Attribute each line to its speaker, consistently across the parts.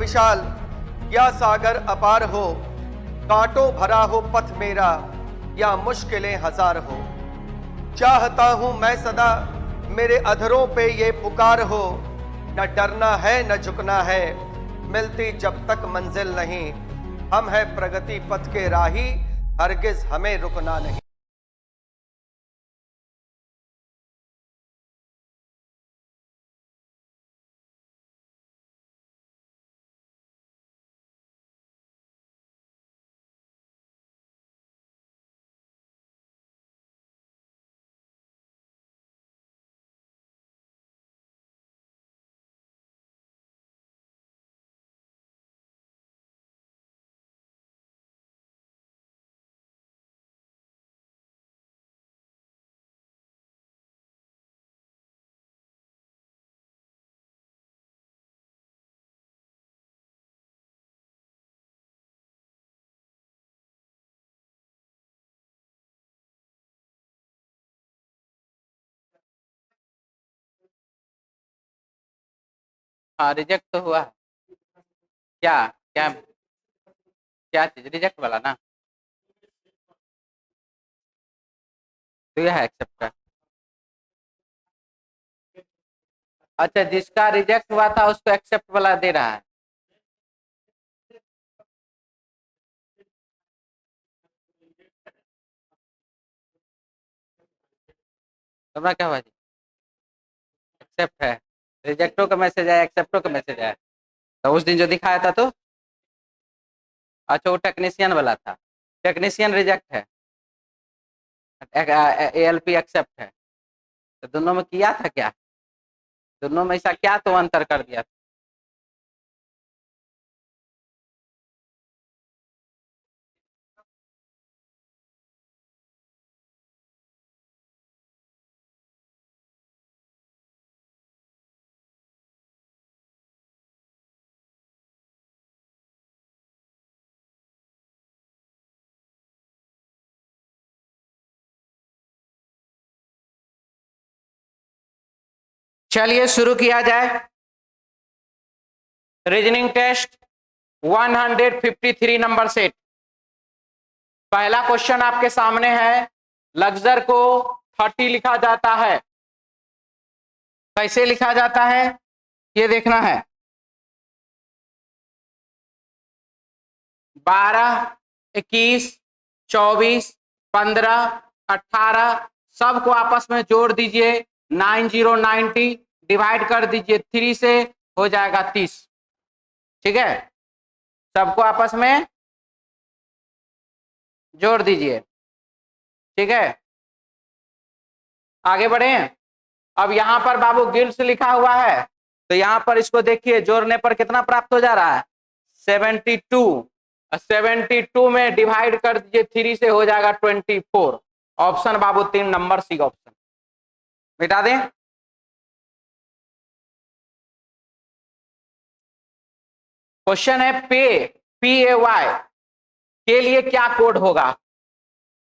Speaker 1: विशाल या सागर अपार हो, कांटों भरा हो पथ मेरा या मुश्किलें हजार हो। चाहता हूं मैं सदा मेरे अधरों पे ये पुकार हो, न डरना है न झुकना है, मिलती जब तक मंजिल नहीं। हम है प्रगति पथ के राही, हरगिज हमें रुकना नहीं।
Speaker 2: हाँ, रिजेक्ट तो हुआ है। क्या क्या क्या चीज रिजेक्ट वाला ना? तो यह है एक्सेप्ट का। अच्छा, जिसका रिजेक्ट हुआ था उसको एक्सेप्ट वाला दे रहा है। तुम्हारा क्या हुआ जी? एक्सेप्ट है। रिजेक्टो का मैसेज आया, एक्सेप्टो का मैसेज आया। तो उस दिन जो दिखाया था तो अच्छा, वो टेक्नीशियन वाला था। टेक्नीशियन रिजेक्ट है, एएलपी एक्सेप्ट है। तो दोनों में किया था क्या? दोनों में ऐसा क्या तो अंतर कर दिया था? चलिए शुरू किया जाए। Reasoning test 153 number set. पहला क्वेश्चन आपके सामने है। लग्जर को 30 लिखा जाता है। कैसे लिखा जाता है ये देखना है। 12, 21, 24, 15, 18 सबको आपस में जोड़ दीजिए। 9090 डिवाइड कर दीजिए 3 से, हो जाएगा 30। ठीक है, सबको आपस में जोड़ दीजिए। ठीक है, आगे बढ़े। अब यहां पर बाबू गिल्स लिखा हुआ है, तो यहां पर इसको देखिए, जोड़ने पर कितना प्राप्त हो जा रहा है? 72। 72 में डिवाइड कर दीजिए 3 से, हो जाएगा 24। ऑप्शन बाबू 3 नंबर सी ऑप्शन। मिटा दें। क्वेश्चन है पे, PAY के लिए क्या कोड होगा?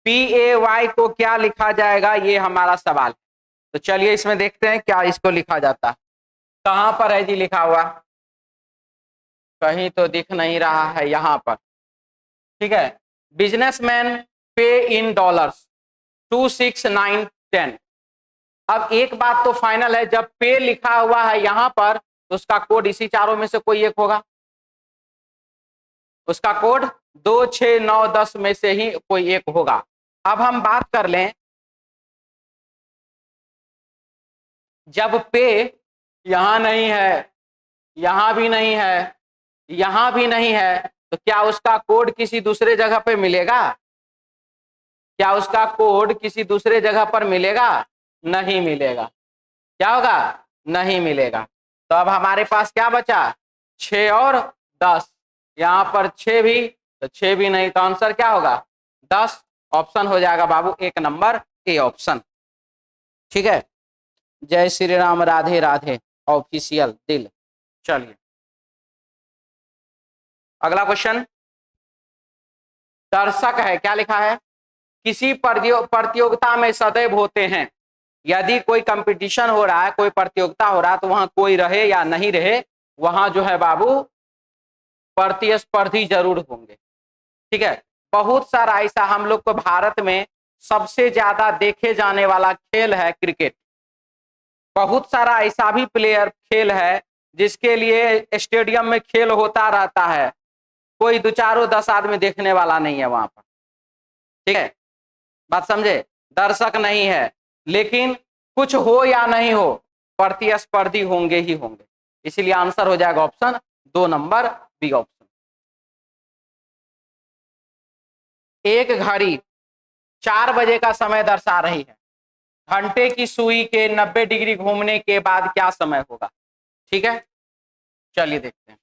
Speaker 2: PAY को क्या लिखा जाएगा, ये हमारा सवाल। तो चलिए इसमें देखते हैं क्या इसको लिखा जाता है। कहां पर है जी लिखा हुआ? कहीं तो दिख नहीं रहा है यहां पर। ठीक है, बिजनेसमैन पे इन डॉलर्स 26910। अब एक बात तो फाइनल है, जब पे लिखा हुआ है यहां पर तो उसका कोड इसी चारों में से कोई एक होगा। उसका कोड 2, 6, 9, 10 में से ही कोई एक होगा। अब हम बात कर लें, जब पे यहां नहीं है, यहां भी नहीं है, यहां भी नहीं है, तो क्या उसका कोड किसी दूसरे जगह पे मिलेगा? क्या उसका कोड किसी दूसरे जगह पर मिलेगा? नहीं मिलेगा। क्या होगा? नहीं मिलेगा। तो अब हमारे पास क्या बचा? 6 और 10। यहां पर 6 भी, तो 6 भी नहीं, तो आंसर क्या होगा? 10। ऑप्शन हो जाएगा बाबू 1 नंबर ए ऑप्शन। ठीक है, जय श्री राम, राधे राधे ऑफिशियल दिल। चलिए अगला क्वेश्चन। दर्शक है, क्या लिखा है? किसी प्रतियोगिता में सदैव होते हैं। यदि कोई कंपटीशन हो रहा है, कोई प्रतियोगिता हो रहा है, तो वहां कोई रहे या नहीं रहे, वहां जो है बाबू प्रतिस्पर्धी जरूर होंगे। ठीक है, बहुत सारा ऐसा हम लोग को भारत में सबसे ज्यादा देखे जाने वाला खेल है क्रिकेट। बहुत सारा ऐसा भी प्लेयर खेल है जिसके लिए स्टेडियम में खेल होता रहता है, कोई 2-4-10 आदमी देखने वाला नहीं है वहां पर। ठीक है, बात समझे, दर्शक नहीं है, लेकिन कुछ हो या नहीं हो प्रतिस्पर्धी होंगे ही होंगे। इसलिए आंसर हो जाएगा ऑप्शन 2 नंबर बी ऑप्शन। एक घड़ी 4 बजे का समय दर्शा रही है, घंटे की सुई के 90 डिग्री घूमने के बाद क्या समय होगा? ठीक है, चलिए देखते हैं।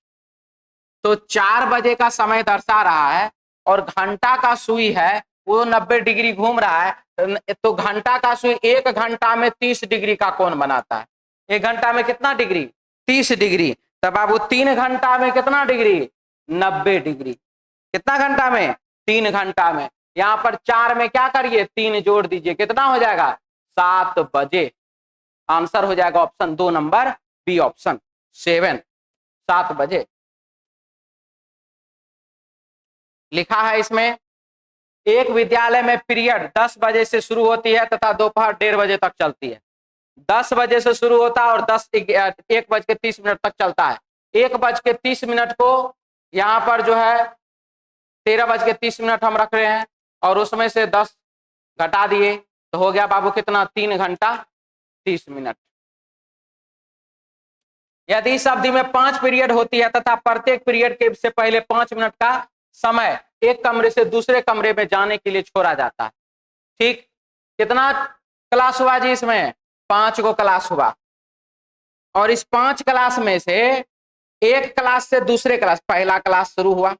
Speaker 2: तो 4 बजे का समय दर्शा रहा है और घंटा का सुई है वो 90 डिग्री घूम रहा है, तो घंटा का सुई 1 घंटा में 30 डिग्री का कोण बनाता है। 1 घंटा में कितना डिग्री? 30 डिग्री। तब आप 3 घंटा में कितना डिग्री? 90 डिग्री। कितना घंटा में? 3 घंटा में। यहां पर 4 में क्या करिए? 3 जोड़ दीजिए, कितना हो जाएगा? 7 बजे। आंसर हो जाएगा ऑप्शन 2 नंबर बी ऑप्शन 7, 7 बजे लिखा है इसमें। एक विद्यालय में पीरियड 10 बजे से शुरू होती है तथा दोपहर 1:30 बजे तक चलती है। 10 बजे से शुरू होता है और 1:30 तक चलता है। 1:30 को यहाँ पर जो है 13:30 हम रख रहे हैं और उसमें से 10 घटा दिए तो हो गया बाबू कितना? 3 घंटा 30 मिनट। यदि इस अवधि में 5 पीरियड होती है तथा प्रत्येक पीरियड के से पहले 5 मिनट का समय एक कमरे से दूसरे कमरे में जाने के लिए छोड़ा जाता है। ठीक, कितना क्लास हुआ जी? इसमें 5 को क्लास हुआ और इस 5 क्लास में से एक क्लास से दूसरे क्लास, पहला क्लास शुरू हुआ,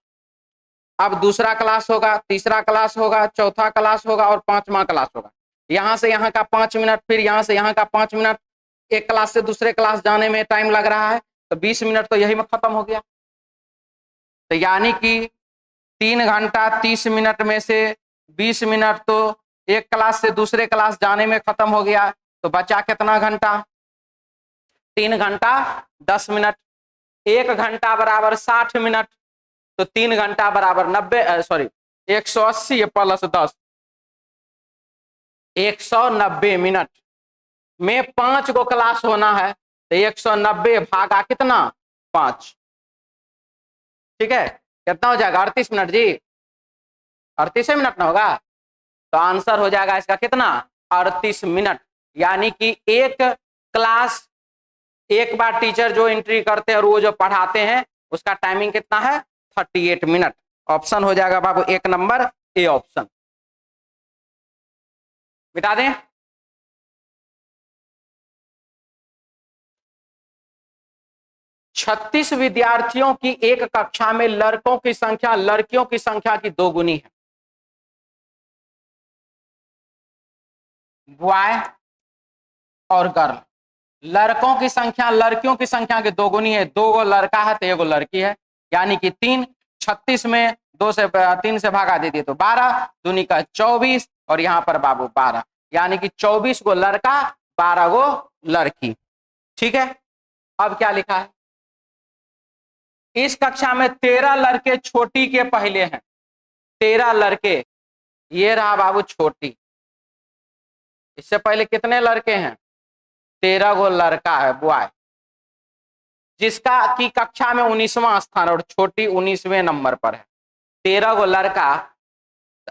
Speaker 2: अब दूसरा क्लास होगा, तीसरा क्लास होगा, चौथा क्लास होगा और 5वां क्लास होगा। यहां से यहाँ का 5 मिनट, फिर यहां से यहाँ का 5 मिनट, एक क्लास से दूसरे क्लास जाने में टाइम लग रहा है, तो 20 मिनट तो यही में खत्म हो गया। तो यानी कि 3 घंटा 30 मिनट में से 20 मिनट तो एक क्लास से दूसरे क्लास जाने में खत्म हो गया, तो बचा कितना घंटा? 3 घंटा 10 मिनट। 1 घंटा बराबर 60 मिनट, तो 3 घंटा बराबर 180 प्लस 10, 190 मिनट में 5 को क्लास होना है, तो 190 भागा कितना? 5। ठीक है, कितना हो जाएगा? 38 मिनट जी। 38 मिनट ना होगा, तो आंसर हो जाएगा इसका कितना? 38 मिनट। यानी कि एक क्लास, एक बार टीचर जो एंट्री करते हैं और वो जो पढ़ाते हैं उसका टाइमिंग कितना है? 38 मिनट। ऑप्शन हो जाएगा बाबू 1 नंबर ए ऑप्शन। मिटा दें। छत्तीस विद्यार्थियों की एक कक्षा में लड़कों की संख्या लड़कियों की संख्या की 2 गुनी है। बॉय और गर्ल, लड़कों की संख्या लड़कियों की संख्या के 2 गुनी है। 2 गो लड़का है तो 1 गो लड़की है, यानी कि 3। 36 में 3 से भागा दे दिए तो 12 दूनी का 24 और यहाँ पर बाबू 12, यानी कि 24 गो लड़का 12 गो लड़की। ठीक है, अब क्या लिखा है? इस कक्षा में 13 लड़के छोटी के पहले हैं। 13 लड़के, ये रहा बाबू छोटी। इससे पहले कितने लड़के हैं? 13 गो लड़का है, बॉय, जिसका की कक्षा में 19वां स्थान और छोटी 19वें नंबर पर है। 13 गो लड़का,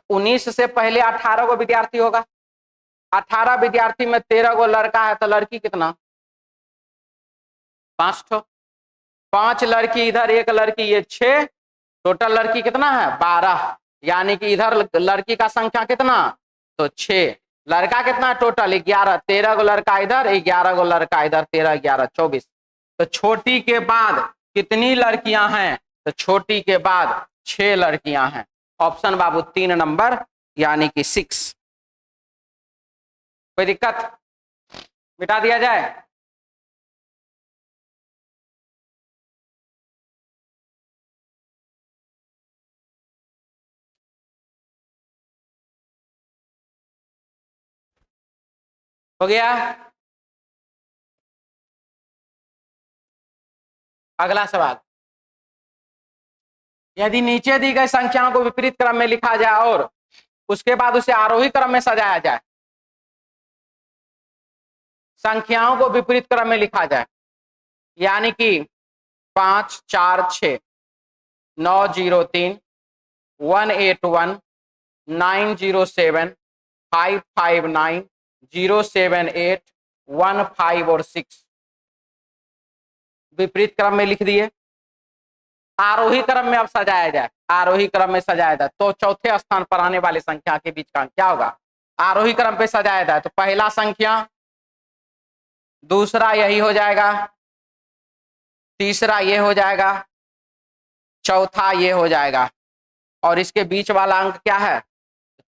Speaker 2: 19 से पहले 18 गो विद्यार्थी होगा। 18 विद्यार्थी में 13 गो लड़का है तो लड़की कितना? 5 ठो। 5 लड़की इधर, 1 लड़की, ये 6, टोटल लड़की कितना है? 12, यानी कि इधर लड़की का संख्या कितना? तो 6। लड़का कितना टोटल? 11। 13 गो लड़का इधर, 11 गो लड़का इधर, 13 11 24। तो छोटी के बाद कितनी लड़कियां हैं? तो छोटी के बाद 6 लड़कियां हैं। ऑप्शन बाबू 3 नंबर, यानी कि 6। कोई दिक्कत? मिटा दिया जाए। हो गया। अगला सवाल, यदि नीचे दी गई संख्याओं को विपरीत क्रम में लिखा जाए और उसके बाद उसे आरोही क्रम में सजाया जाए, संख्याओं को विपरीत क्रम में लिखा जाए, यानी कि 5 4 6 9 0 3 1 8 1 9 0 7 5 5 9 0 7 8 1 5 और 6 विपरीत क्रम में लिख दिए। आरोही क्रम में अब सजाया जाए, आरोही क्रम में सजाया जाए तो चौथे स्थान पर आने वाली संख्या के बीच का क्या होगा? आरोही क्रम पे सजाया जाए तो पहला संख्या, दूसरा यही हो जाएगा, तीसरा ये हो जाएगा, चौथा ये हो जाएगा और इसके बीच वाला अंक क्या है?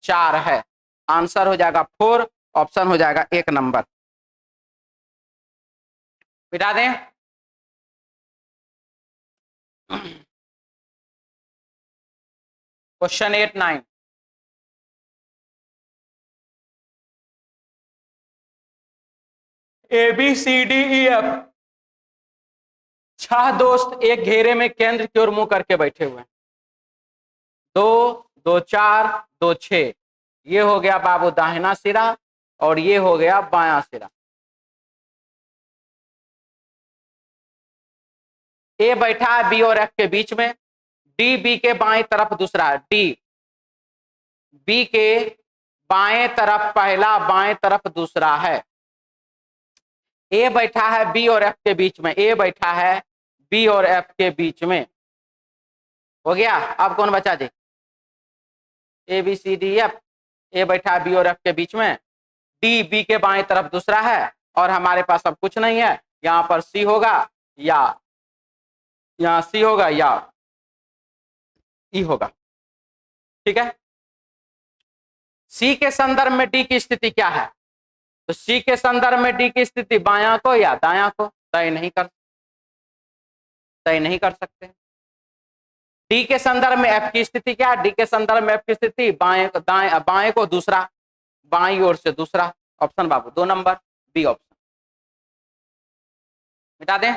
Speaker 2: 4 है। आंसर हो जाएगा 4, ऑप्शन हो जाएगा 1 नंबर। मिटा दें। क्वेश्चन 8 9 ABCDEF 6 दोस्त एक घेरे में केंद्र की ओर मुंह करके बैठे हुए हैं। 2 2 4 2 6, ये हो गया बाबू दाहिना सिरा और ये हो गया बायां सिरा। ए बैठा है बी और एफ के बीच में, डी बी के बाएं तरफ दूसरा है, डी बी के बाएं तरफ पहला, बाएं तरफ दूसरा है। ए बैठा है बी और एफ के बीच में, ए बैठा है बी और एफ के बीच में। हो गया। अब कौन बचा जी? ABCDEF, ए बैठा है बी और एफ के बीच में, डी बी के बाएं तरफ दूसरा है और हमारे पास अब कुछ नहीं है। यहां पर सी होगा या यहां सी होगा या ई होगा। ठीक है। सी के संदर्भ में डी की स्थिति क्या है? तो सी के संदर्भ में डी की स्थिति बायां को या दायां को तय नहीं कर सकते। डी के संदर्भ में एफ की स्थिति क्या है? डी के संदर्भ में एफ की स्थिति बाएं को दूसरा, बाईं ओर से दूसरा। ऑप्शन बाबू 2 नंबर, बी ऑप्शन। मिटा दें।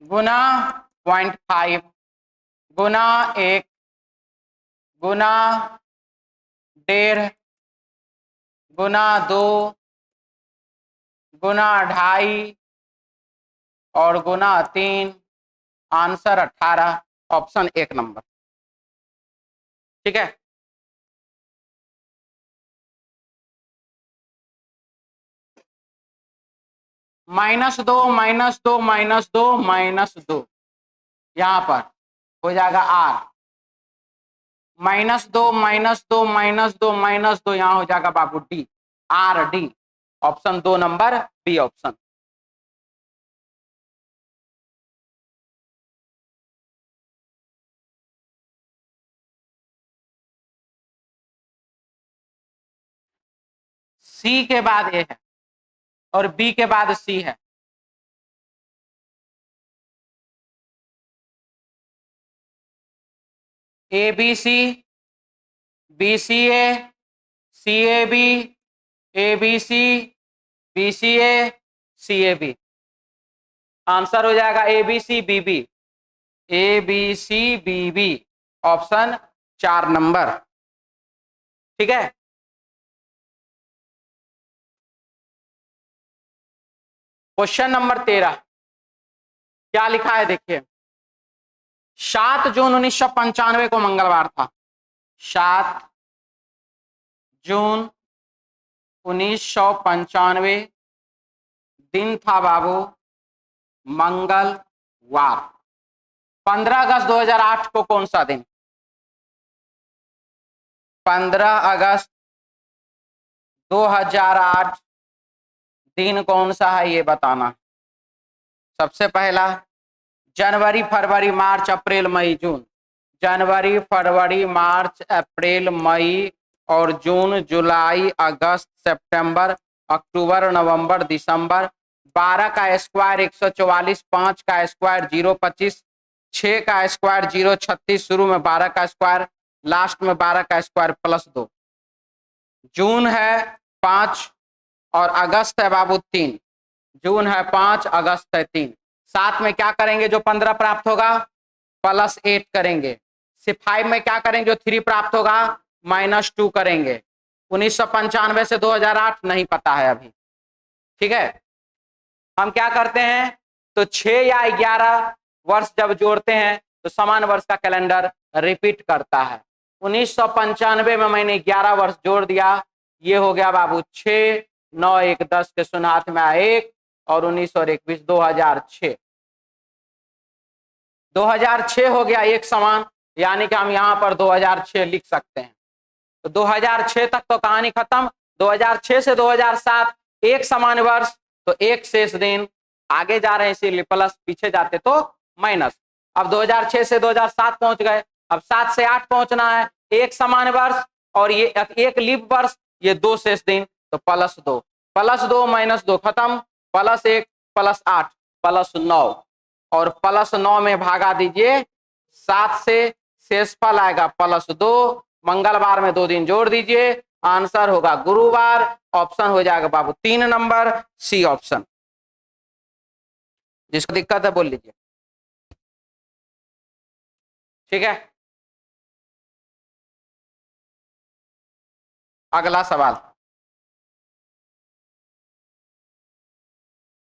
Speaker 2: गुना 0.5 गुना 1 गुना 1.5 गुना 2 गुना 2.5 और गुना 3, आंसर 18, ऑप्शन 1 नंबर। ठीक है। -2 -2 -2 -2 यहां पर हो जाएगा आर। -2 -2 -2 -2 यहां हो जाएगा बाबू डी, आर डी, ऑप्शन 2 नंबर, बी ऑप्शन। सी के बाद ए है और बी के बाद सी है। ABC, BCA, CAB, ABC, BCA, CAB। Answer हो जाएगा ABCBB, ABCBB, ऑप्शन 4 नंबर। ठीक है। क्वेश्चन नंबर 13 क्या लिखा है देखिए। 7 जून 1995 को मंगलवार था। 7 जून 1995 दिन था बाबू मंगलवार। 15 अगस्त 2008 को कौन सा दिन? 15 अगस्त 2008 दिन कौन सा है ये बताना। सबसे पहला जनवरी फरवरी मार्च अप्रैल मई जून, जनवरी फरवरी मार्च अप्रैल मई और जून जुलाई अगस्त सितंबर अक्टूबर नवंबर दिसंबर। 12 का स्क्वायर 144, 5 का स्क्वायर 025, 6 का स्क्वायर 036, शुरू में 12 का स्क्वायर लास्ट में 12 का स्क्वायर प्लस 2। जून है 5 और अगस्त है बाबू 3। जून है 5, अगस्त है 3। साथ में क्या करेंगे जो 15 प्राप्त होगा, प्लस 8 करेंगे। 5 में क्या करेंगे जो 3 प्राप्त होगा, -2 करेंगे। 1995 से 2008 नहीं पता है अभी, ठीक है। हम क्या करते हैं, तो 6 या 11 वर्ष जब जोड़ते हैं तो समान वर्ष का कैलेंडर रिपीट करता है। 1995 में मैंने 11 वर्ष जोड़ दिया, ये हो गया बाबू 6, 9 1 10 के शून्य हाथ में आया 1 और 19 और 21 2006। 2006 हो गया एक समान, यानी कि हम यहाँ पर 2006 लिख सकते हैं। तो 2006 तक तो कहानी खत्म। 2006 से 2007 एक समान वर्ष, तो एक शेष दिन। आगे जा रहे हैं इसीलिए प्लस, पीछे जाते तो माइनस। अब 2006 से 2007 पहुंच गए, अब 7 से 8 पहुंचना है। एक समान वर्ष और ये एक लीप वर्ष, ये 2 शेष दिन, तो +2 +2 -2 खत्म, +1 +8 +9 और +9 में भागा दीजिए 7 से, शेषफल आएगा +2। मंगलवार में 2 दिन जोड़ दीजिए, आंसर होगा गुरुवार। ऑप्शन हो जाएगा बाबू 3 नंबर, सी ऑप्शन। जिसको दिक्कत है बोल लीजिए, ठीक है। अगला सवाल,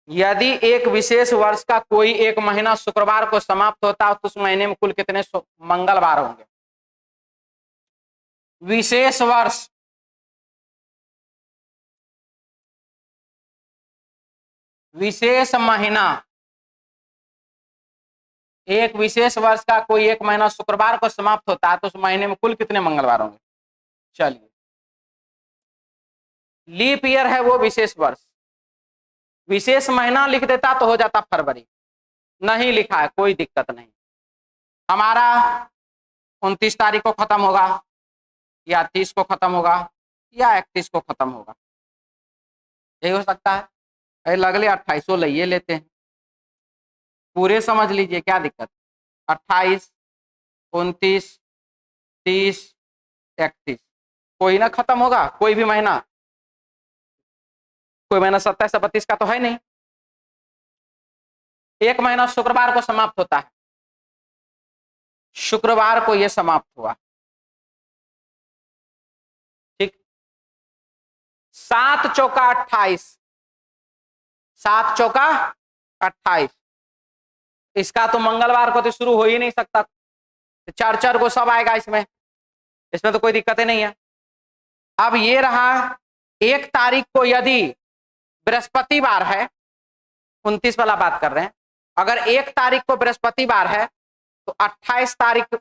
Speaker 2: यदि एक विशेष वर्ष का कोई एक महीना शुक्रवार को समाप्त होता है तो उस महीने में कुल कितने मंगलवार होंगे। विशेष वर्ष, विशेष महीना, एक विशेष वर्ष का कोई एक महीना शुक्रवार को समाप्त होता है तो उस महीने में कुल कितने मंगलवार होंगे। चलिए, लीप ईयर है वो विशेष वर्ष, विशेष महीना लिख देता तो हो जाता फरवरी, नहीं लिखा है कोई दिक्कत नहीं। हमारा 29 तारीख को खत्म होगा या 30 को खत्म होगा या 31 को खत्म होगा, यही हो सकता है। अगले 28 ले लेते हैं, पूरे समझ लीजिए क्या दिक्कत। 28, 29, 30, 31, कोई ना खत्म होगा, कोई भी महीना, कोई महीना 27 से 32 का तो है नहीं। एक महीना शुक्रवार को समाप्त होता है, शुक्रवार को यह समाप्त हुआ, ठीक। 7 चौका 28, 7 चौका 28, इसका तो मंगलवार को तो शुरू हो ही नहीं सकता, 4 को सब आएगा इसमें तो कोई दिक्कत नहीं है। अब ये रहा 1 तारीख को यदि बृहस्पतिवार है, 29 वाला बात कर रहे हैं, अगर 1 तारीख को बृहस्पतिवार है तो 28 तारीख,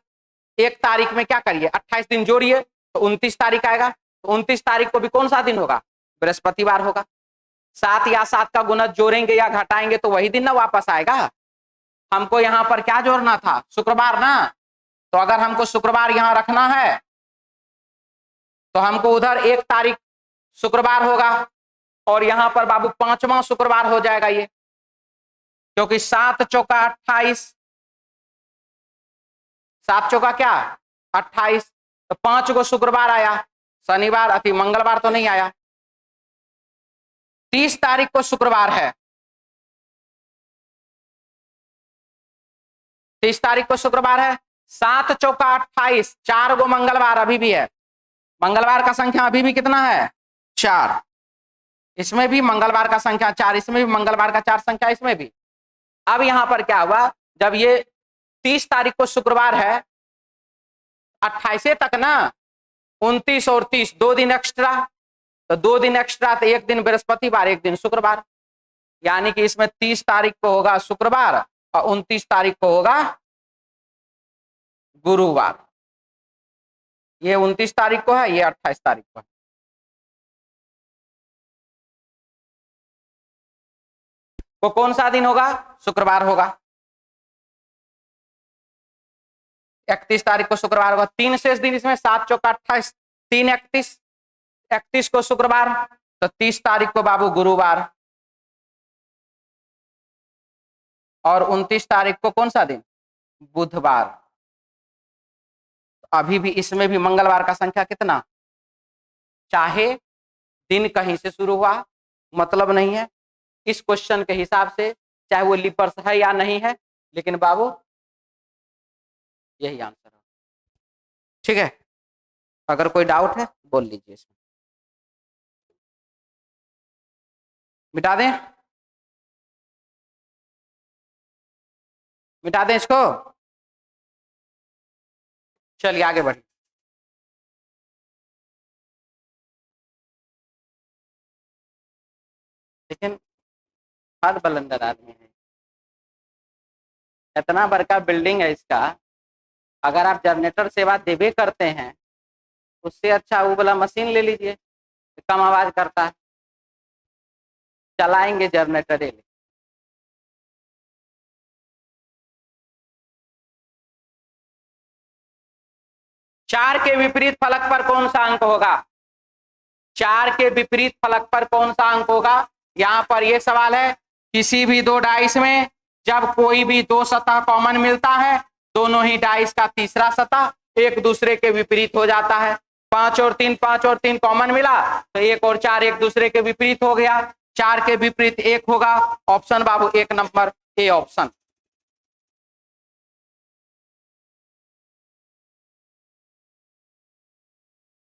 Speaker 2: 1 तारीख में क्या करिए 28 दिन जोड़िए तो 29 तारीख आएगा, तो 29 तारीख को भी कौन सा दिन होगा, बृहस्पतिवार होगा। 7 या 7 का गुणज जोड़ेंगे या घटाएंगे तो वही दिन ना वापस आएगा। हमको यहां पर क्या जोड़ना था, शुक्रवार ना, तो अगर हमको शुक्रवार यहां रखना है तो हमको उधर 1 तारीख शुक्रवार होगा और यहां पर बाबू 5वां शुक्रवार हो जाएगा ये, क्योंकि 7 चौका 28, 7 चौका क्या 28, तो 5 को शुक्रवार आया, शनिवार अति मंगलवार तो नहीं आया। 30 तारीख को शुक्रवार है, 30 तारीख को शुक्रवार है, 7 चौका 28, 4 गो मंगलवार अभी भी है, मंगलवार का संख्या अभी भी कितना है 4, इसमें भी मंगलवार का संख्या 4, इसमें भी मंगलवार का 4 संख्या, इसमें भी। अब यहां पर क्या हुआ, जब ये 30 तारीख को शुक्रवार है, 28 तक ना 29 और 30 2 दिन एक्स्ट्रा, तो 2 दिन एक्स्ट्रा, तो 1 दिन बृहस्पतिवार 1 दिन शुक्रवार, यानी कि इसमें 30 तारीख को होगा शुक्रवार और 29 तारीख को होगा गुरुवार। ये 29 तारीख को है, ये 28 तारीख को है। वो कौन सा दिन होगा, शुक्रवार होगा। 31 तारीख को शुक्रवार होगा। 3 शेष दिन इसमें, 7 चौका 28, 3 31, 31 को शुक्रवार, तो 30 तारीख को बाबू गुरुवार और 29 तारीख को कौन सा दिन, बुधवार। अभी भी इसमें भी मंगलवार का संख्या कितना, चाहे दिन कहीं से शुरू हुआ मतलब नहीं है, इस क्वेश्चन के हिसाब से चाहे वो लिपर्स है या नहीं है, लेकिन बाबू यही आंसर है। ठीक है, अगर कोई डाउट है बोल लीजिए, इसमें मिटा दें, मिटा दें इसको, चलिए आगे बढ़िए। लेकिन हर बलंदर आदमी है, इतना बड़का बिल्डिंग है इसका, अगर आप जनरेटर सेवा देवे करते हैं उससे अच्छा वो वाला मशीन ले लीजिए, कम आवाज करता है, चलाएंगे जनरेटर ले। चार के विपरीत फलक पर कौन सा अंक होगा, चार के विपरीत फलक पर कौन सा अंक होगा, यहां पर यह सवाल है। किसी भी दो डाइस में जब कोई भी दो सतह कॉमन मिलता है, दोनों ही डाइस का तीसरा सतह एक दूसरे के विपरीत हो जाता है। 5 और 3, 5 और 3 कॉमन मिला तो 1 और 4 एक दूसरे के विपरीत हो गया, 4 के विपरीत 1 होगा। ऑप्शन बाबू 1 नंबर ए ऑप्शन।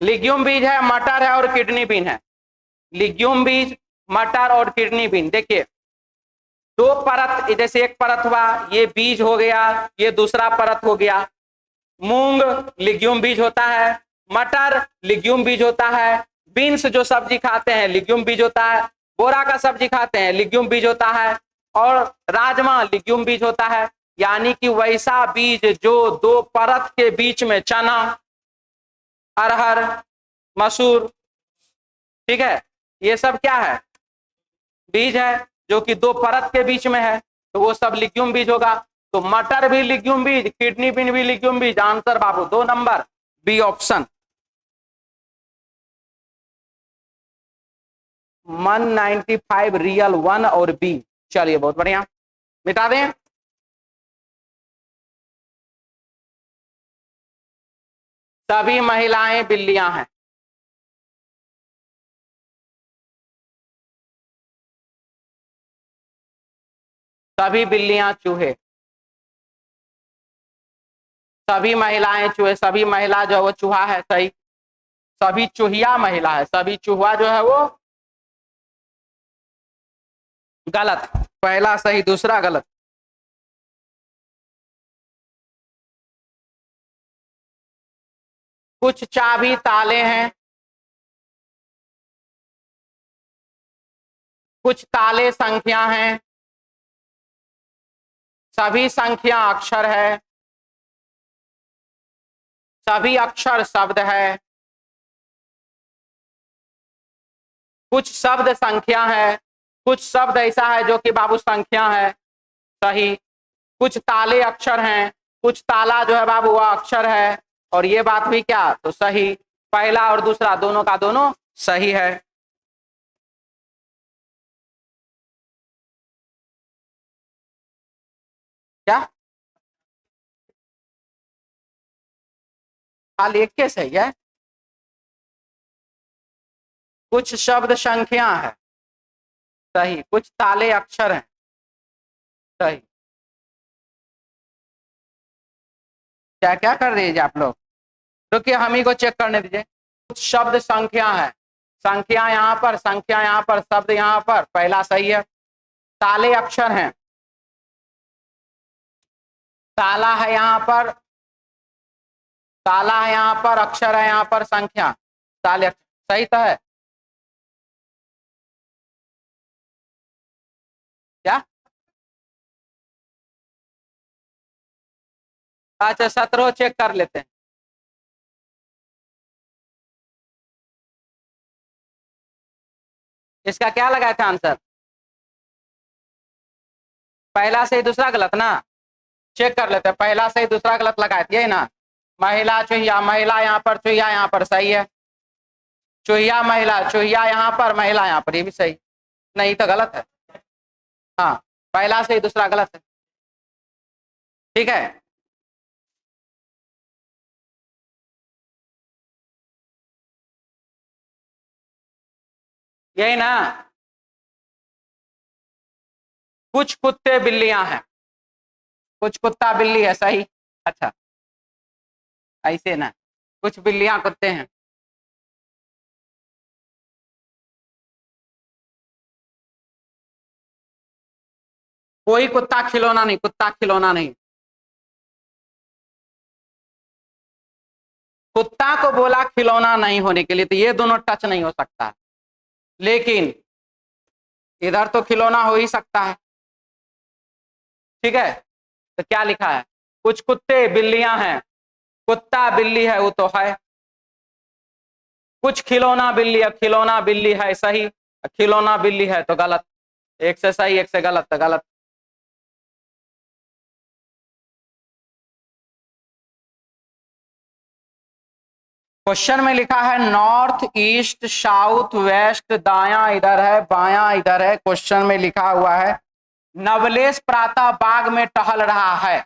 Speaker 2: लिग्यूम बीज है, मटर है और किडनी बीन है। लिग्यूम बीज, मटर और किडनी बीन। देखिए दो परत, जैसे एक परत हुआ, ये बीज हो गया, ये दूसरा परत हो गया। मूंग लिग्यूम बीज होता है, मटर लिग्यूम बीज होता है, बीन्स जो सब्जी खाते हैं लिग्यूम बीज होता है, बोरा का सब्जी खाते हैं लिग्यूम बीज होता है, और राजमा लिग्यूम बीज होता है। यानी कि वैसा बीज जो दो परत के बीच में, चना, अरहर, मसूर, ठीक है, ये सब क्या है, बीज है जो कि दो परत के बीच में है, तो वो सब लिग्यूम बीज होगा। तो मटर भी लिग्यूम बीज, किडनी बीन भी लिग्यूम बीज। आंसर बाबू 2 नंबर बी ऑप्शन। 195 रियल 1 और बी। चलिए बहुत बढ़िया, मिटा दें। सभी महिलाएं बिल्लियां हैं, सभी बिल्लियां चूहे, सभी महिलाएं चूहे, सभी महिला जो है वो चूहा है, सही। सभी चूहिया महिला है, सभी चूहा जो है वो गलत, पहला सही दूसरा गलत। कुछ चाबी ताले हैं, कुछ ताले संख्या हैं, सभी संख्या अक्षर है, सभी अक्षर शब्द है, कुछ शब्द संख्या है, कुछ शब्द ऐसा है जो कि बाबू संख्या है, सही। कुछ ताले अक्षर हैं, कुछ ताला जो है बाबू वह अक्षर है, और ये बात भी क्या, तो सही। पहला और दूसरा दोनों का दोनों सही है। क्या खाली एक के सही है, कुछ शब्द संख्या है, सही। कुछ ताले अक्षर हैं, सही। क्या क्या कर दीजिए आप लोग, रुकिए हम ही को चेक करने दीजिए। कुछ शब्द संख्या है, संख्या यहाँ पर, संख्या यहाँ पर, शब्द यहाँ पर, पहला सही है। ताले अक्षर हैं, ताला है यहाँ पर, ताला है यहाँ पर, अक्षर है यहाँ पर, संख्या, ताले अक्षर, सही तो है। क्या अच्छा 17 चेक कर लेते हैं। इसका क्या लगाया था आंसर, पहला सही दूसरा गलत ना, चेक कर लेते हैं। पहला सही दूसरा गलत लगाए थे, यही ना। महिला चूहिया, महिला यहाँ पर, चूहिया यहाँ पर, सही है। चूहिया महिला, चूहिया यहाँ पर, महिला यहाँ पर, ये भी सही नहीं तो गलत है। हाँ पहला सही दूसरा गलत है, ठीक है। यही ना, कुछ कुत्ते बिल्लियां हैं, कुछ कुत्ता बिल्ली है, सही। अच्छा, ऐसे ना, कुछ बिल्लियां कुत्ते हैं। कोई कुत्ता खिलौना नहीं, कुत्ता खिलौना नहीं। कुत्ता को बोला खिलौना नहीं होने के लिए, तो ये दोनों टच नहीं हो सकता, लेकिन इधर तो खिलौना हो ही सकता है। ठीक है, तो क्या लिखा है, कुछ कुत्ते बिल्लियां हैं, कुत्ता बिल्ली है वो तो है। कुछ खिलौना बिल्ली है, खिलौना बिल्ली है, सही। खिलौना बिल्ली है तो गलत, एक से सही एक से गलत, तो गलत। क्वेश्चन में लिखा है नॉर्थ ईस्ट साउथ वेस्ट, दायां इधर है बायां इधर है। क्वेश्चन में लिखा हुआ है नवलेश प्रातः बाग में टहल रहा है।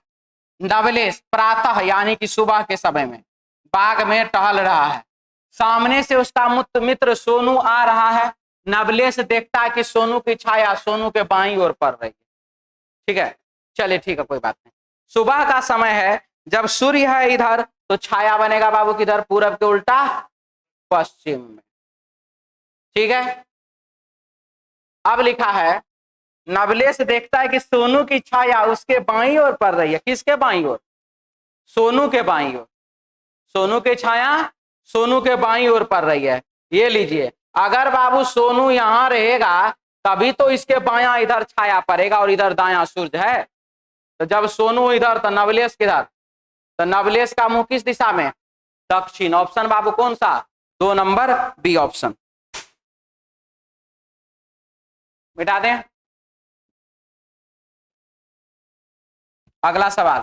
Speaker 2: नवलेश प्रातः यानी कि सुबह के समय में बाग में टहल रहा है। सामने से उसका मित्र सोनू आ रहा है। नवलेश देखता है कि सोनू की छाया सोनू के बाईं ओर पड़ रही है। ठीक है, चलिए ठीक है, कोई बात नहीं। सुबह का समय है, जब सूर्य है इधर तो छाया बनेगा बाबू किधर, पूरब के उल्टा पश्चिम में। ठीक है, अब लिखा है नवलेश देखता है कि सोनू की छाया उसके बाईं ओर पड़ रही है। किसके बाईं ओर, सोनू के बाईं ओर। सोनू की छाया सोनू के बाईं ओर पड़ रही है। ये लीजिए, अगर बाबू सोनू यहां रहेगा तभी तो इसके बायां इधर छाया पड़ेगा और इधर दायां सूर्य है। तो जब सोनू इधर तो नवलेश किधर, तो नवलेश का मुंह किस दिशा में, दक्षिण। ऑप्शन बाबू कौन सा, 2 नंबर बी ऑप्शन। मिटा दें। अगला सवाल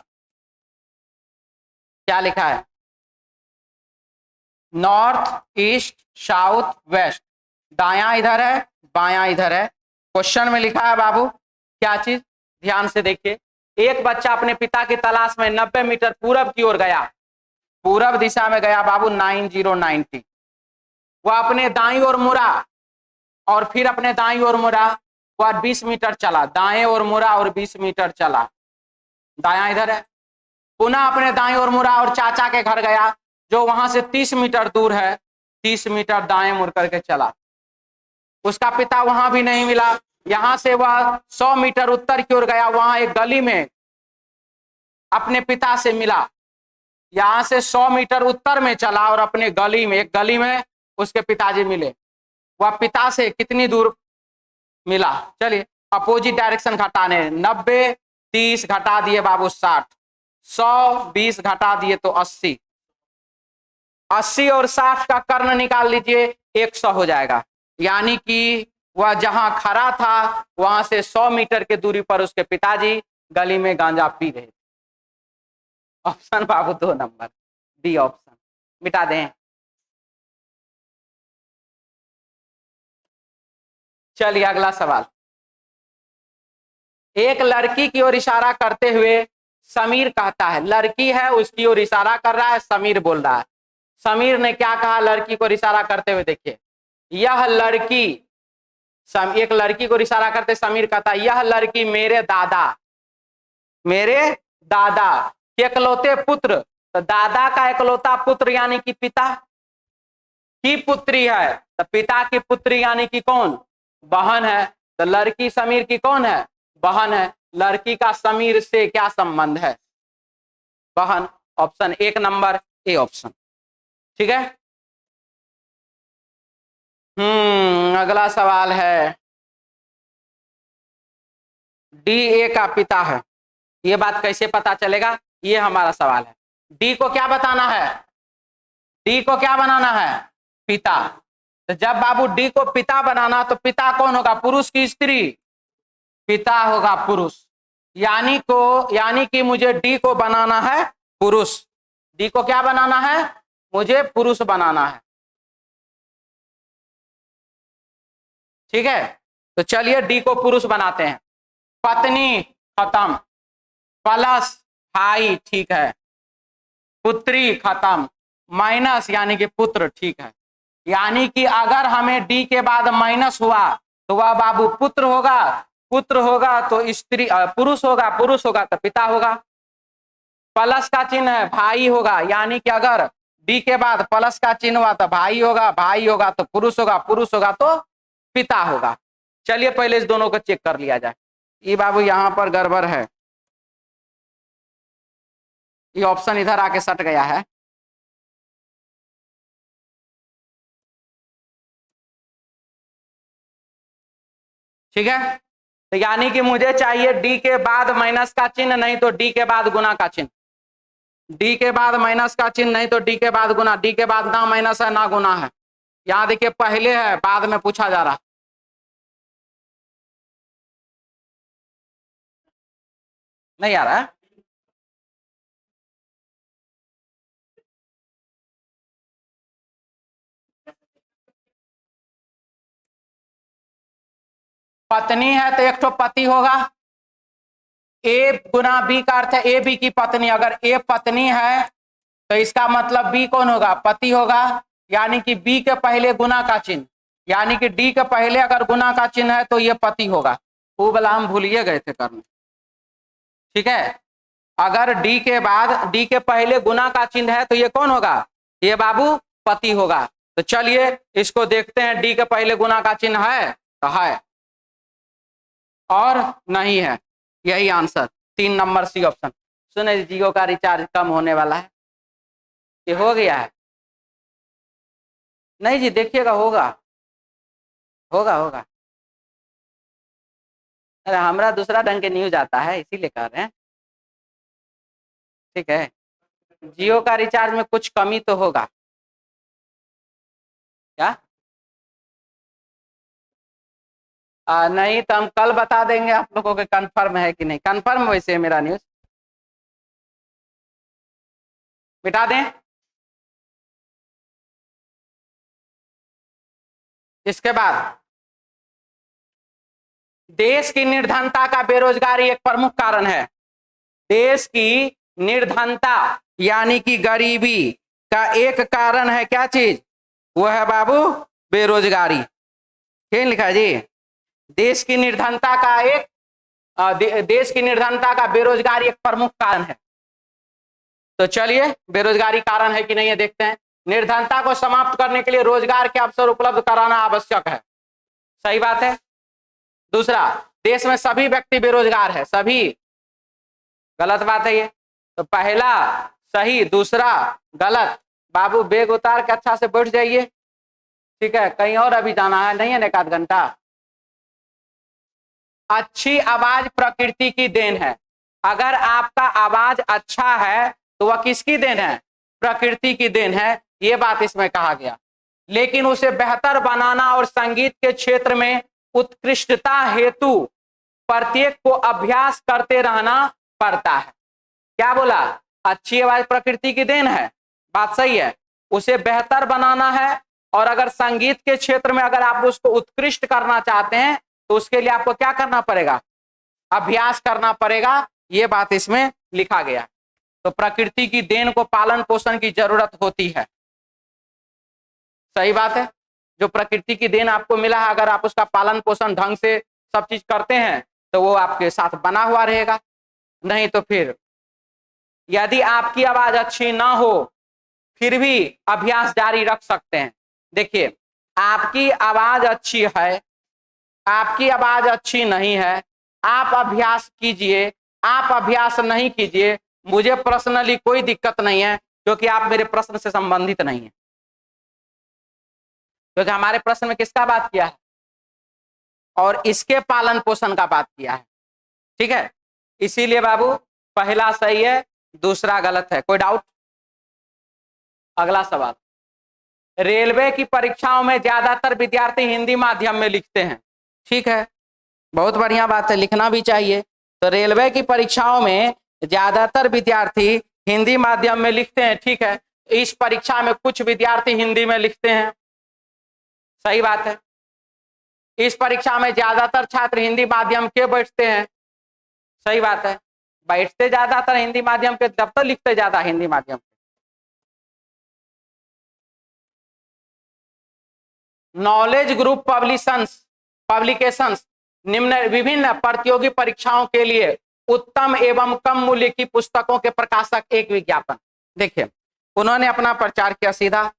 Speaker 2: क्या लिखा है, नॉर्थ ईस्ट साउथ वेस्ट, दायां इधर है बायां इधर है। क्वेश्चन में लिखा है बाबू क्या चीज, ध्यान से देखिए। एक बच्चा अपने पिता की तलाश में 90 मीटर पूरब की ओर गया, पूरब दिशा में गया बाबू 9090। वह अपने दाईं ओर मुड़ा और फिर अपने दाईं ओर मुड़ा, वह 20 मीटर चला, दाएं ओर मुड़ा और 20 मीटर चला, दायां इधर है। पुनः अपने दाईं ओर मुड़ा और चाचा के घर गया जो वहां से 30 मीटर दूर है, 30 मीटर दाएं मुड़ करके चला। उसका पिता वहां भी नहीं मिला। यहां से वह 100 मीटर उत्तर की ओर गया, वहां एक गली में अपने पिता से मिला। यहां से 100 मीटर उत्तर में चला और अपने गली में, एक गली में उसके पिताजी मिले। वह पिता से कितनी दूर मिला, चलिए अपोजिट डायरेक्शन घटाने, 90 30 घटा दिए बाबू 60, 100 20 घटा दिए तो 80, 80 और 60 का कर्ण निकाल लीजिए, 100 हो जाएगा। यानी कि वह जहां खड़ा था वहां से 100 मीटर की दूरी पर उसके पिताजी गली में गांजा पी रहे थे। ऑप्शन बाबू 2 नंबर डी ऑप्शन, मिटा दें। चलिए अगला सवाल, एक लड़की की ओर इशारा करते हुए समीर कहता है, लड़की है उसकी ओर इशारा कर रहा है, समीर बोल रहा है। समीर ने क्या कहा लड़की को इशारा करते हुए, देखिए यह लड़की, एक लड़की को इशारा करते समीर कहता है यह लड़की मेरे दादा के इकलौते पुत्र, तो दादा का इकलौता पुत्र यानी कि पिता की पुत्री है, तो पिता की पुत्री यानी कि कौन, बहन है। तो लड़की समीर की कौन है, बहन है। लड़की का समीर से क्या संबंध है, बहन। ऑप्शन 1 नंबर ए ऑप्शन। ठीक है, अगला सवाल है, डी ए का पिता है, ये बात कैसे पता चलेगा, ये हमारा सवाल है। डी को क्या बताना है, डी को क्या बनाना है, पिता। तो जब बाबू डी को पिता बनाना तो पिता कौन होगा, पुरुष की स्त्री, पिता होगा पुरुष। यानी कि मुझे डी को बनाना है पुरुष, डी को क्या बनाना है, मुझे पुरुष बनाना है। ठीक है, तो चलिए डी को पुरुष बनाते हैं। पत्नी खत्म, प्लस भाई, ठीक है, पुत्री खत्म, माइनस यानी कि पुत्र, ठीक है। यानी कि अगर हमें डी के बाद माइनस हुआ तो वह बाबू पुत्र होगा, पुत्र होगा तो स्त्री पुरुष होगा, पुरुष होगा तो पिता होगा। प्लस का चिन्ह है भाई होगा, यानी कि अगर डी के बाद प्लस का चिन्ह हुआ तो भाई होगा, भाई होगा तो पुरुष होगा, पुरुष होगा तो पिता होगा। चलिए पहले इस दोनों को चेक कर लिया जाए। ये बाबू यहां पर गड़बड़ है, ये ऑप्शन इधर आके सट गया है। ठीक है, तो यानी कि मुझे चाहिए डी के बाद माइनस का चिन्ह, नहीं तो डी के बाद गुना का चिन्ह। डी के बाद माइनस का चिन्ह, नहीं तो डी के बाद गुना। डी के बाद ना माइनस है ना गुना है। यहां देखिए पहले है, बाद में पूछा जा रहा। नहीं आ रहा है। पत्नी है तो एक तो पति होगा। ए गुना बी का अर्थ है ए बी की पत्नी। अगर ए पत्नी है तो इसका मतलब बी कौन होगा? पति होगा। यानी कि बी के पहले गुना का चिन्ह, यानी कि डी के पहले अगर गुना का चिन्ह है तो ये पति होगा। वो वाला हम भूलिए गए थे करने। ठीक है, अगर डी के बाद डी के पहले गुना का चिन्ह है तो ये कौन होगा? ये बाबू पति होगा। तो चलिए इसको देखते हैं, डी के पहले गुना का चिन्ह है तो है और नहीं है, यही आंसर 3 नंबर सी ऑप्शन। सुने जियो का रिचार्ज कम होने वाला है, ये हो गया है? नहीं जी, देखिएगा होगा होगा होगा। अरे हमारा दूसरा ढंग के न्यूज आता है इसीलिए कह रहे हैं। ठीक है, जियो का रिचार्ज में कुछ कमी तो होगा क्या? नहीं तो हम कल बता देंगे आप लोगों के कंफर्म है कि नहीं। कंफर्म वैसे मेरा न्यूज मिटा दें। इसके बाद देश की निर्धनता का बेरोजगारी एक प्रमुख कारण है। देश की निर्धनता यानी कि गरीबी का एक कारण है क्या चीज? वो है बाबू बेरोजगारी। क्या लिखा है जी? देश की निर्धनता का एक देश की निर्धनता का बेरोजगारी एक प्रमुख कारण है। तो चलिए बेरोजगारी कारण है कि नहीं है देखते हैं। निर्धनता को समाप्त करने के लिए रोजगार के अवसर उपलब्ध कराना आवश्यक है। सही बात है। दूसरा, देश में सभी व्यक्ति बेरोजगार है। सभी गलत बात है ये। तो पहला सही, दूसरा गलत। बाबू बैग उतार के अच्छा से बैठ जाइए। ठीक है, कहीं और अभी जाना है नहीं है? एक आध घंटा। अच्छी आवाज प्रकृति की देन है। अगर आपका आवाज अच्छा है तो वह किसकी देन है? प्रकृति की देन है। ये बात इसमें कहा गया। लेकिन उसे बेहतर बनाना और संगीत के क्षेत्र में उत्कृष्टता हेतु प्रत्येक को अभ्यास करते रहना पड़ता है। क्या बोला? अच्छी आवाज प्रकृति की देन है, बात सही है। उसे बेहतर बनाना है और अगर संगीत के क्षेत्र में अगर आप उसको उत्कृष्ट करना चाहते हैं तो उसके लिए आपको क्या करना पड़ेगा? अभ्यास करना पड़ेगा। ये बात इसमें लिखा गया। तो प्रकृति की देन को पालन पोषण की जरूरत होती है। सही बात है। जो प्रकृति की देन आपको मिला है, अगर आप उसका पालन पोषण ढंग से सब चीज करते हैं तो वो आपके साथ बना हुआ रहेगा। नहीं तो फिर यदि आपकी आवाज अच्छी ना हो फिर भी अभ्यास जारी रख सकते हैं। देखिए, आपकी आवाज अच्छी है, आपकी आवाज अच्छी नहीं है, आप अभ्यास कीजिए, आप अभ्यास नहीं कीजिए, मुझे पर्सनली कोई दिक्कत नहीं है, क्योंकि आप मेरे प्रश्न से संबंधित नहीं है। क्योंकि हमारे प्रश्न में किसका बात किया है? और इसके पालन पोषण का बात किया है। ठीक है, इसीलिए बाबू पहला सही है, दूसरा गलत है। कोई डाउट? अगला सवाल, रेलवे की परीक्षाओं में ज्यादातर विद्यार्थी हिंदी माध्यम में लिखते हैं। ठीक है, बहुत बढ़िया बात है, लिखना भी चाहिए। तो रेलवे की परीक्षाओं में ज्यादातर विद्यार्थी हिंदी माध्यम में लिखते हैं। ठीक है, इस परीक्षा में कुछ विद्यार्थी हिंदी में लिखते हैं। सही बात है। इस परीक्षा में ज्यादातर छात्र हिंदी माध्यम के बैठते हैं। सही बात है, बैठते ज्यादातर हिंदी माध्यम के, तब तो लिखते ज्यादा हिंदी माध्यम। नॉलेज ग्रुप पब्लिकेशंस निम्न विभिन्न प्रतियोगी परीक्षाओं के लिए उत्तम एवं कम मूल्य की पुस्तकों के प्रकाशक एक विज्ञापन। देखिए उन्होंने अपना प्रचार किया सीधा,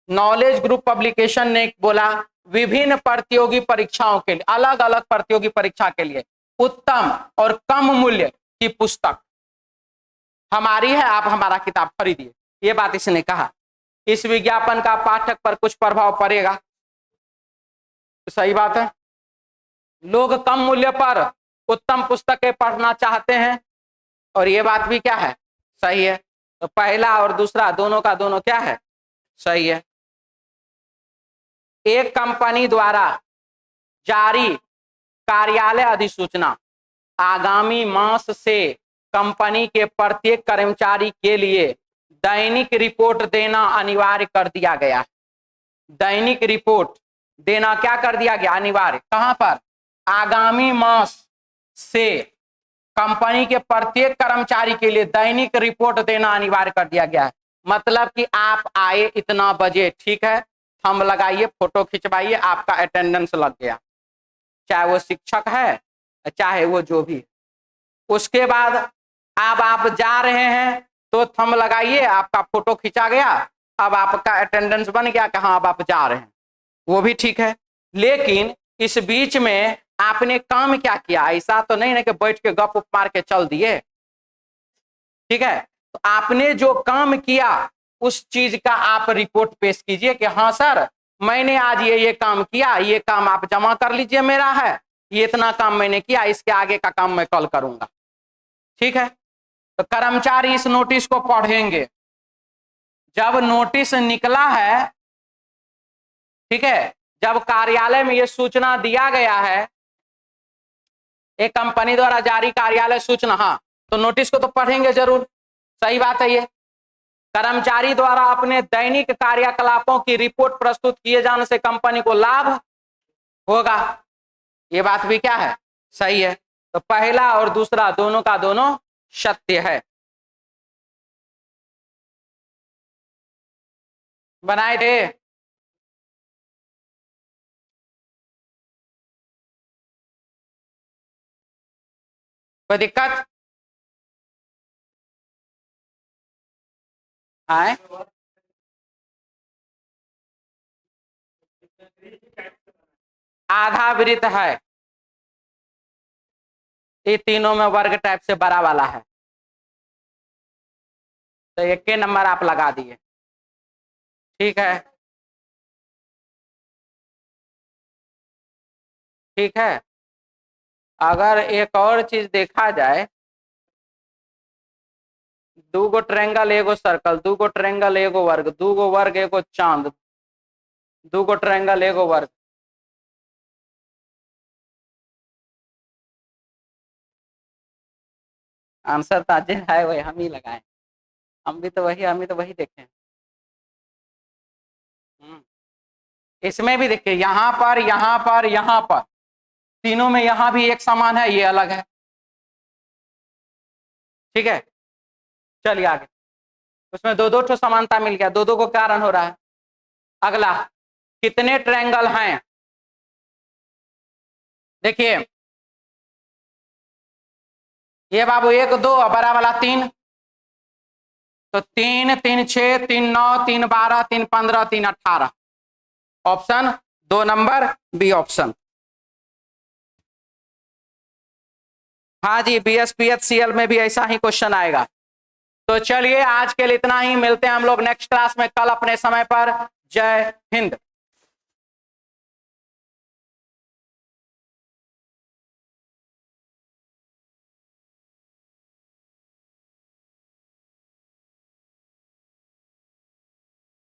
Speaker 2: नॉलेज ग्रुप पब्लिकेशन ने बोला विभिन्न प्रतियोगी परीक्षाओं के लिए, अलग अलग प्रतियोगी परीक्षा के लिए उत्तम और कम मूल्य की पुस्तक हमारी है, आप हमारा किताब खरीदिए। ये बात इसने कहा। इस विज्ञापन का पाठक पर कुछ प्रभाव पड़ेगा, सही बात है। लोग कम मूल्य पर उत्तम पुस्तकें पढ़ना चाहते हैं, और ये बात भी क्या है, सही है। तो पहला और दूसरा दोनों का दोनों क्या है, सही है। एक कंपनी द्वारा जारी कार्यालय अधिसूचना आगामी मास से कंपनी के प्रत्येक कर्मचारी के लिए दैनिक रिपोर्ट देना अनिवार्य कर दिया गया। दैनिक रिपोर्ट देना क्या कर दिया गया, अनिवार्य। कहां पर, आगामी मास से कंपनी के प्रत्येक कर्मचारी के लिए दैनिक रिपोर्ट देना अनिवार्य कर दिया गया है। मतलब कि आप आए इतना बजे, ठीक है, थंब लगाइए, फोटो खिंचवाइए, आपका अटेंडेंस लग गया, चाहे वो शिक्षक है चाहे वो जो भी। उसके बाद अब आप जा रहे हैं तो थंब लगाइए, आपका फोटो खिंचा गया, अब आपका अटेंडेंस बन गया कि हाँ अब आप जा रहे हैं, वो भी ठीक है। लेकिन इस बीच में आपने काम क्या किया, ऐसा तो नहीं ना कि बैठ के गप मार के चल दिए, ठीक है। तो आपने जो काम किया उस चीज का आप रिपोर्ट पेश कीजिए कि हाँ सर मैंने आज ये काम किया, ये काम आप जमा कर लीजिए, मेरा है, ये इतना काम मैंने किया, इसके आगे का काम मैं कल करूंगा, ठीक है। तो कर्मचारी इस नोटिस को पढ़ेंगे। जब नोटिस निकला है, ठीक है, जब कार्यालय में यह सूचना दिया गया है, एक कंपनी द्वारा जारी कार्यालय सूचना, हाँ, तो नोटिस को तो पढ़ेंगे जरूर, सही बात है। ये कर्मचारी द्वारा अपने दैनिक कार्यकलापों की रिपोर्ट प्रस्तुत किए जाने से कंपनी को लाभ होगा, ये बात भी क्या है, सही है। तो पहला और दूसरा दोनों का दोनों सत्य है। बनाए थे, कोई दिक्कत आए? आधा वृत्त है, ये तीनों में वर्ग टाइप से बड़ा वाला है, तो एक के नंबर आप लगा दिए, ठीक है, ठीक है। अगर एक और चीज देखा जाए, दूगो ट्रायंगल एगो सर्कल, दूगो ट्रायंगल एगो वर्ग, दूगो वर्ग एगो चांद, दूगो ट्रायंगल एगो वर्ग, आंसर ताजे है वही हम ही लगाए, हम भी तो वही देखे। इसमें भी देखिए यहां पर यहां पर यहां पर तीनों में यहां भी एक समान है, ये अलग है, ठीक है। चलिए आगे, उसमें दो दो ठो समानता मिल गया, दो दो को कारण हो रहा है। अगला, कितने ट्रायंगल हैं, देखिए ये बाबू 1 2 बड़ा वाला 3, तो 3 3 6 3 9 3 12 3 15 3 18, ऑप्शन 2 नंबर बी ऑप्शन। हाँ जी, BSPHCL में भी ऐसा ही क्वेश्चन आएगा। तो चलिए आज के लिए इतना ही, मिलते हैं हम लोग नेक्स्ट क्लास में कल अपने समय पर। जय हिंद।